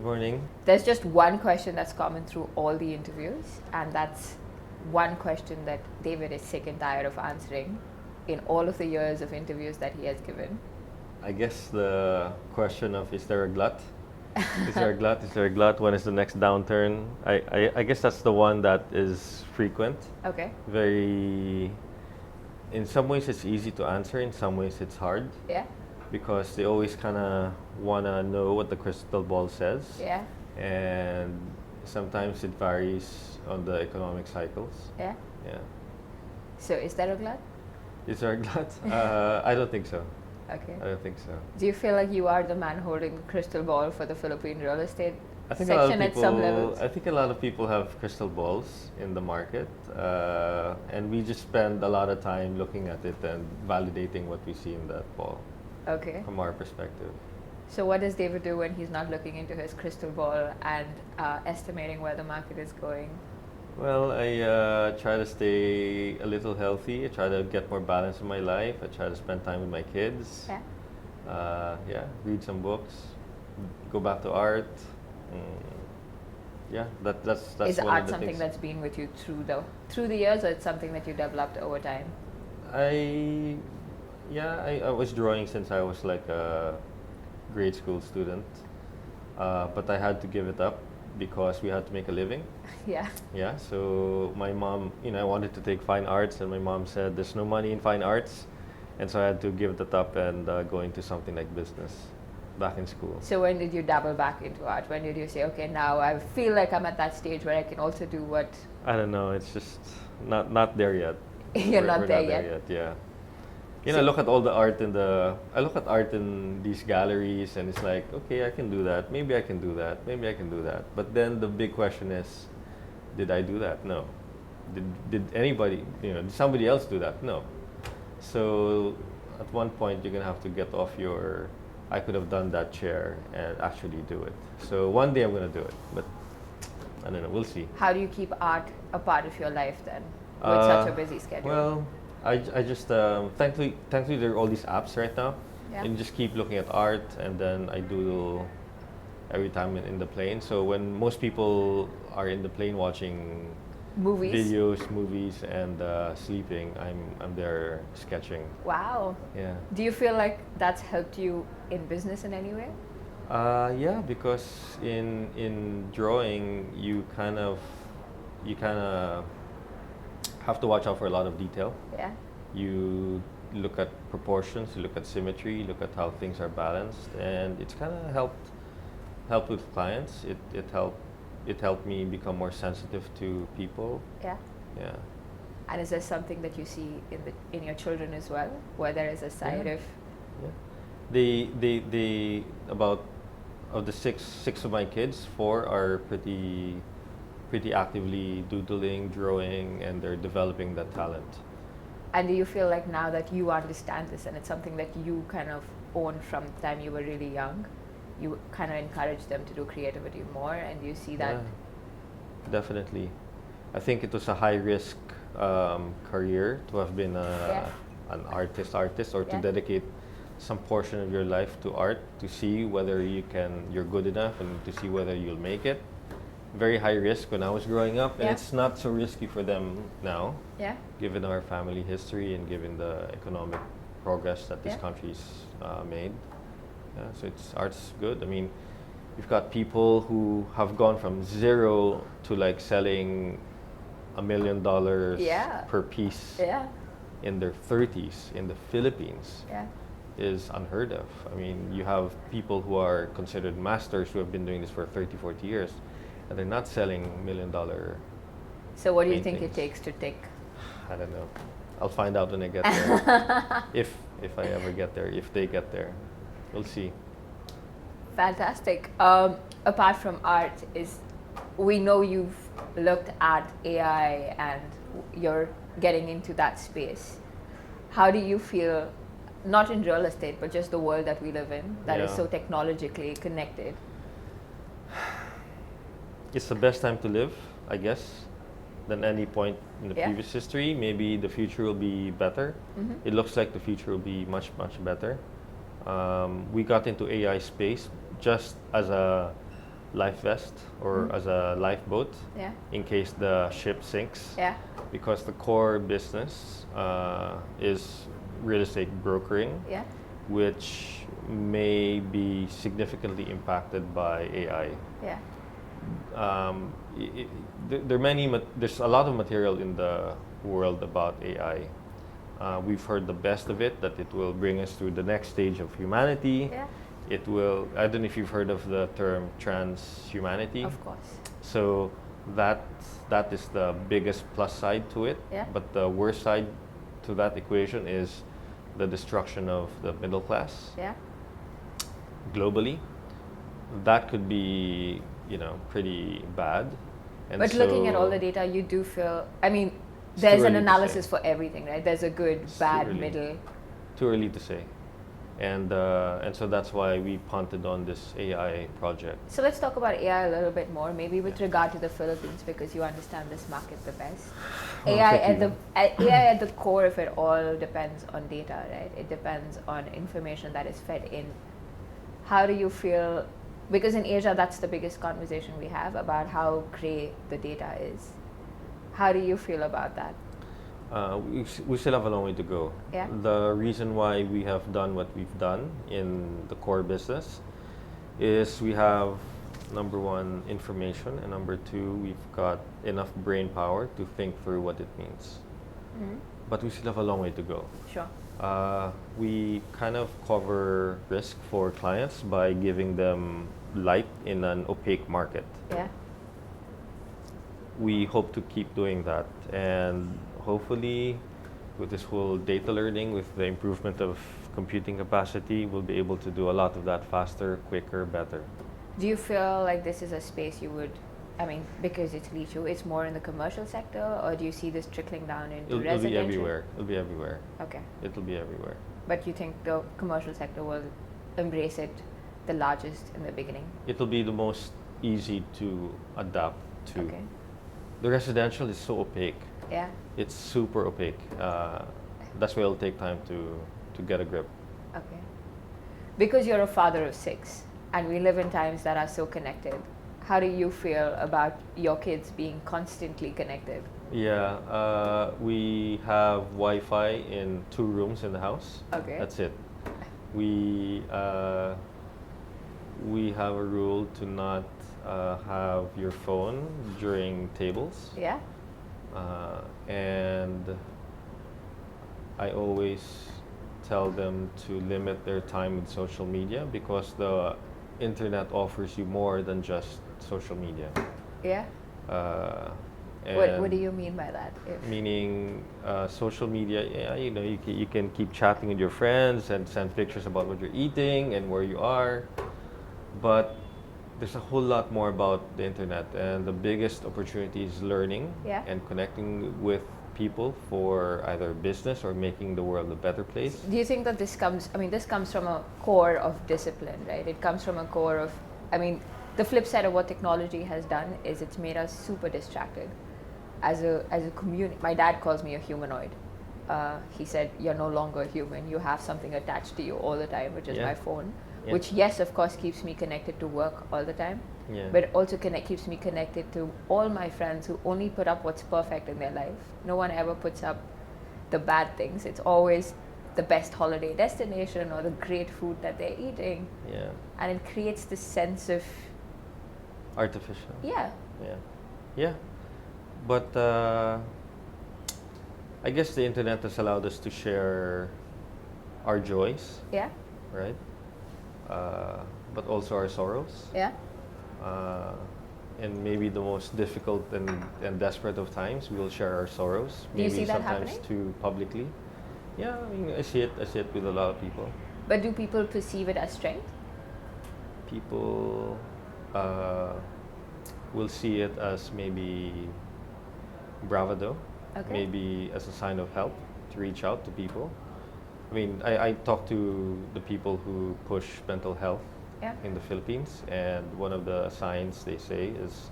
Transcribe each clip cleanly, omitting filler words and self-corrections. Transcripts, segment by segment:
morning. There's just one question that's common through all the interviews, and that's one question that David is sick and tired of answering in all of the years of interviews that he has given. I guess the question of is there a glut? Is there a glut? Is there a glut? When is the next downturn? I guess that's the one that is frequent. Okay. Very, in some ways it's easy to answer, in some ways it's hard. Yeah. Because they always kind of want to know what the crystal ball says. Yeah. And sometimes it varies on the economic cycles. Yeah. Yeah. So is there a glut? Is there a glut? I don't think so. Okay. I don't think so. Do you feel like you are the man holding the crystal ball for the Philippine real estate I think a lot of section at some levels? people. I think a lot of people have crystal balls in the market, and we just spend a lot of time looking at it and validating what we see in that ball Okay. from our perspective. So what does David do when he's not looking into his crystal ball and estimating where the market is going? Well, I try to stay a little healthy. I try to get more balance in my life. I try to spend time with my kids. Yeah. Yeah, read some books, go back to art. Yeah, that's Is one art of the something things. that's been with you through the years, or it's something that you developed over time? I was drawing since I was like a grade school student, but I had to give it up because we had to make a living. Yeah. Yeah, so my mom, I wanted to take fine arts, and my mom said there's no money in fine arts, and so I had to give that up and go into something like business back in school. So when did you dabble back into art? When did you say, okay, now I feel like I'm at that stage where I can also do what? I don't know. It's just not there yet. You're We're not not there there yet. yet. Yeah. I look at all the art I look at art in these galleries, and it's like, okay, I can do that. Maybe I can do that. Maybe I can do that. But then the big question is, did I do that? No. Did anybody? Did somebody else do that? No. So at one point, you're gonna have to get off your I could have done that chair and actually do it. So one day I'm gonna do it, but I don't know. We'll see. How do you keep art a part of your life then, with such a busy schedule? Well, I just thankfully there are all these apps right now, Yeah. and just keep looking at art, and then I doodle every time in the plane. So when most people are in the plane watching Movies? videos, movies, and sleeping, I'm there sketching. Wow. Yeah. Do you feel like that's helped you in business in any way? Yeah, because in drawing you kind of have to watch out for a lot of detail. Yeah. You look at proportions, you look at symmetry, you look at how things are balanced, and it's kind of helped with clients. It helped me become more sensitive to people. Yeah. Yeah. And is there something that you see in your children as well, where there is a side of? Yeah. They about of the six of my kids, 4 are pretty actively doodling, drawing, and they're developing that talent. And do you feel like now that you understand this and it's something that you kind of own from the time you were really young, you kind of encourage them to do creativity more, and you see that? Yeah, definitely. I think it was a high risk career to have been an artist, or to dedicate some portion of your life to art, to see whether you're good enough, and to see whether you'll make it. Very high risk when I was growing up, and it's not so risky for them now, given our family history and given the economic progress that this country's made. Yeah, so art's good. I mean, you've got people who have gone from zero to like selling $1 million per piece in their 30s in the Philippines. Is unheard of. I mean, you have people who are considered masters who have been doing this for 30, 40 years, and they're not selling $1 million. So what do you think it takes to tick? I don't know. I'll find out when I get there. if I ever get there, if they get there. We'll see. Fantastic. Apart from art, we know you've looked at AI and you're getting into that space. How do you feel, not in real estate, but just the world that we live in, that is so technologically connected? It's the best time to live, I guess, than any point in the previous history. Maybe the future will be better. It looks like the future will be much, much better. We got into AI space just as a life vest or as a lifeboat Yeah. in case the ship sinks. Yeah. Because the core business is real estate brokering, Yeah. which may be significantly impacted by AI. Yeah. There's a lot of material in the world about AI. We've heard the best of it, that it will bring us to the next stage of humanity. Yeah. It will, I don't know if you've heard of the term transhumanity. Of course. So that is the biggest plus side to it. Yeah. But the worst side to that equation is the destruction of the middle class Yeah. globally. That could be, pretty bad. And But looking at all the so data, you do feel, I mean, It's there's too an early to analysis say. for everything, right? There's a good, It's too bad, early. middle. too early to say. And so that's why we punted on this AI project. So let's talk about AI a little bit more, maybe with regard to the Philippines, because you understand this market the best. Well, AI thank you. AI at the core of it all depends on data, right? It depends on information that is fed in. How do you feel? Because in Asia, that's the biggest conversation we have about how gray the data is. How do you feel about that? We still have a long way to go. Yeah. The reason why we have done what we've done in the core business is we have, number one, information, and number two, we've got enough brain power to think through what it means. Mhm. But we still have a long way to go. Sure. We kind of cover risk for clients by giving them light in an opaque market. Yeah. We hope to keep doing that, and hopefully with this whole data learning, with the improvement of computing capacity, we'll be able to do a lot of that faster, quicker, better. Do you feel like this is a space you would, I mean, because it's Leechiu, it's more in the commercial sector, or do you see this trickling down into It'll be residential? everywhere. It'll be everywhere. Okay. It'll be everywhere. But you think the commercial sector will embrace it the largest in the beginning? It'll be the most easy to adapt to. Okay. The residential is so opaque. Yeah. It's super opaque. That's why it'll take time to get a grip. Okay. Because you're a father of 6 and we live in times that are so connected, how do you feel about your kids being constantly connected? Yeah, we have Wi-Fi in 2 rooms in the house. Okay. That's it. We have a rule to not have your phone during tables. Yeah? And I always tell them to limit their time with social media, because the internet offers you more than just social media. Yeah? What do you mean by that? Meaning, social media, yeah, you can keep chatting with your friends and send pictures about what you're eating and where you are, but there's a whole lot more about the internet, and the biggest opportunity is learning Yeah. and connecting with people for either business or making the world a better place. Do you think that this comes from a core of discipline, right? It comes from a core of, the flip side of what technology has done is it's made us super distracted. As a community, my dad calls me a humanoid. He said, you're no longer human, you have something attached to you all the time, which is Yeah. my phone. Yeah. Which, yes, of course, keeps me connected to work all the time, Yeah. but it also keeps me connected to all my friends who only put up what's perfect in their life. No one ever puts up the bad things. It's always the best holiday destination or the great food that they're eating. Yeah. And it creates this sense of, Artificial. yeah, Yeah. But I guess the internet has allowed us to share our joys, yeah, right? But also our sorrows. yeah, And maybe the most difficult and desperate of times, we will share our sorrows. Do you Maybe see that sometimes happening? too publicly. Yeah, I see it with a lot of people. But do people perceive it as strength? People will see it as maybe bravado, Okay. maybe as a sign of help to reach out to people. I talk to the people who push mental health Yeah. in the Philippines, and one of the signs they say is,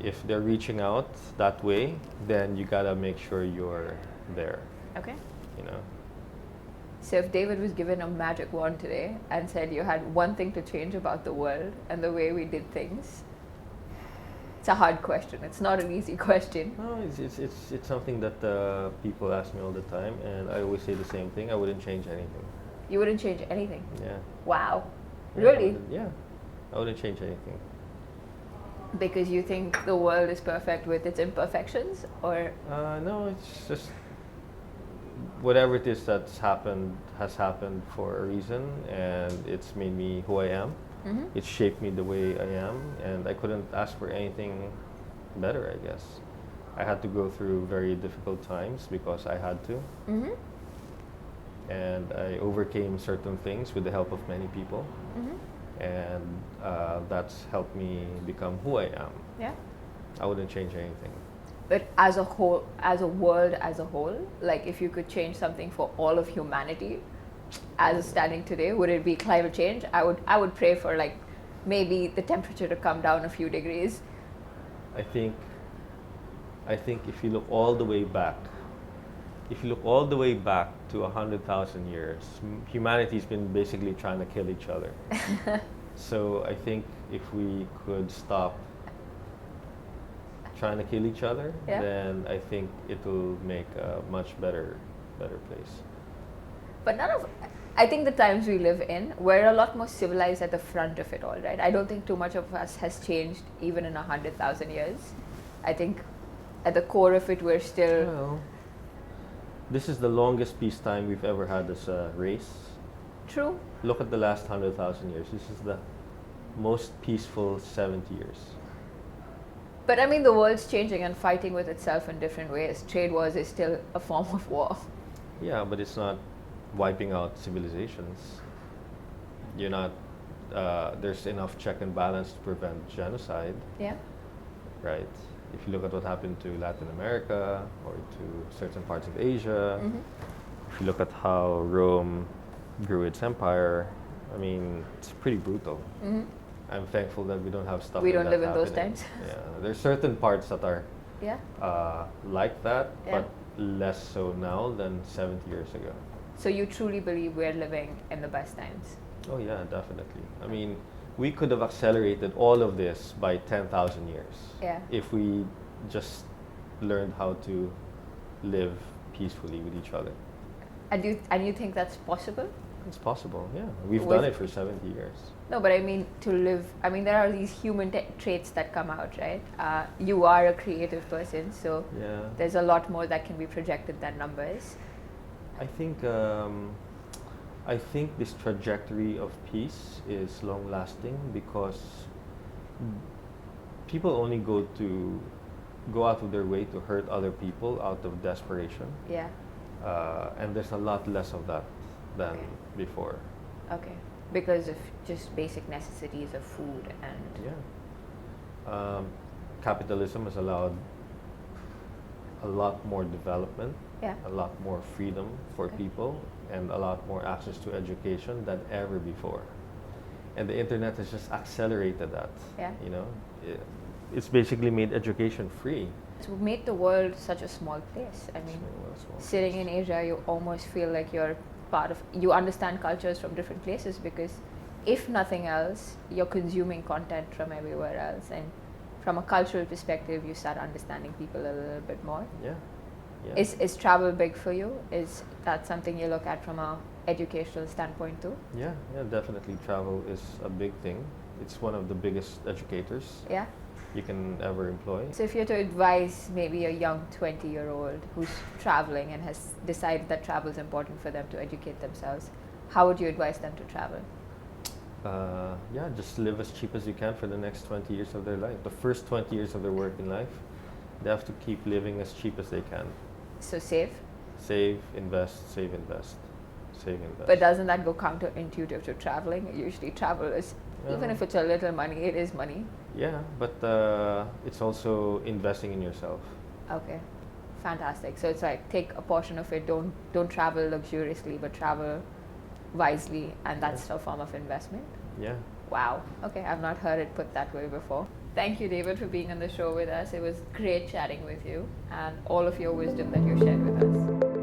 if they're reaching out that way, then you gotta make sure you're there, Okay. you know. So if David was given a magic wand today and said you had one thing to change about the world and the way we did things, it's a hard question. It's not an easy question. No, it's something that people ask me all the time, and I always say the same thing. I wouldn't change anything. You wouldn't change anything? Yeah. Wow. Yeah, Really? I wouldn't change anything. Because you think the world is perfect with its imperfections, or? No, it's just whatever it is that's happened has happened for a reason, and it's made me who I am. Mm-hmm. It shaped me the way I am, and I couldn't ask for anything better, I guess. I had to go through very difficult times because I had to, Mm-hmm. and I overcame certain things with the help of many people, Mm-hmm. and that's helped me become who I am. Yeah. I wouldn't change anything. But as a whole, as a world as a whole, like if you could change something for all of humanity, as standing today, would it be climate change? I would pray for like maybe the temperature to come down a few degrees. I think if you look all the way back, to 100,000 years, humanity's been basically trying to kill each other. So I think if we could stop trying to kill each other, Yeah. then I think it will make a much better place. But I think the times we live in, we're a lot more civilized at the front of it all, right? I don't think too much of us has changed even in 100,000 years. I think at the core of it, we're still. Well, this is the longest peacetime we've ever had as a race. True. Look at the last 100,000 years. This is the most peaceful 70 years. But I mean, the world's changing and fighting with itself in different ways. Trade wars is still a form of war. Yeah, but it's not wiping out civilizations. You're not. There's enough check and balance to prevent genocide, Yeah. right? If you look at what happened to Latin America or to certain parts of Asia, Mm-hmm. if you look at how Rome grew its empire, I mean, it's pretty brutal. Mm-hmm. I'm thankful that we don't have stuff. We like don't that live in those happening. times. Yeah, there's certain parts that are Yeah. like that, Yeah. but less so now than 70 years ago. So you truly believe we're living in the best times? Oh yeah, definitely. I mean, we could have accelerated all of this by 10,000 years. Yeah. If we just learned how to live peacefully with each other. And you think that's possible? It's possible, yeah. We've With- done it for 70 years. No, but I mean to live. I mean there are these human traits that come out, right? You are a creative person, so Yeah. there's a lot more that can be projected than numbers. I think this trajectory of peace is long lasting because people only go out of their way to hurt other people out of desperation, Yeah. and there's a lot less of that than Okay. before. Okay. Because of just basic necessities of food and. Yeah. Capitalism has allowed a lot more development, Yeah. a lot more freedom for Okay. people, and a lot more access to education than ever before. And the internet has just accelerated that. Yeah. You know, it's basically made education free. It's made the world such a small place. I mean, sitting in Asia, you almost feel like you're part of. You understand cultures from different places because, if nothing else, you're consuming content from everywhere else, and from a cultural perspective, you start understanding people a little bit more. Yeah. Yeah. Is travel big for you? Is that something you look at from a educational standpoint too? Yeah, definitely. Travel is a big thing. It's one of the biggest educators Yeah. you can ever employ. So if you're to advise maybe a young 20-year-old who's traveling and has decided that travel is important for them to educate themselves, how would you advise them to travel? Just live as cheap as you can for the next 20 years of their life. The first 20 years of their working life, they have to keep living as cheap as they can. So save? Save, invest, save, invest. Save, invest. But doesn't that go counterintuitive to traveling? Usually travel is, even if it's a little money, it is money. Yeah, but it's also investing in yourself. Okay, fantastic. So it's like take a portion of it, don't travel luxuriously, but travel wisely, and that's a form of investment. Yeah. Wow. Okay, I've not heard it put that way before. Thank you, David, for being on the show with us. It was great chatting with you and all of your wisdom that you shared with us.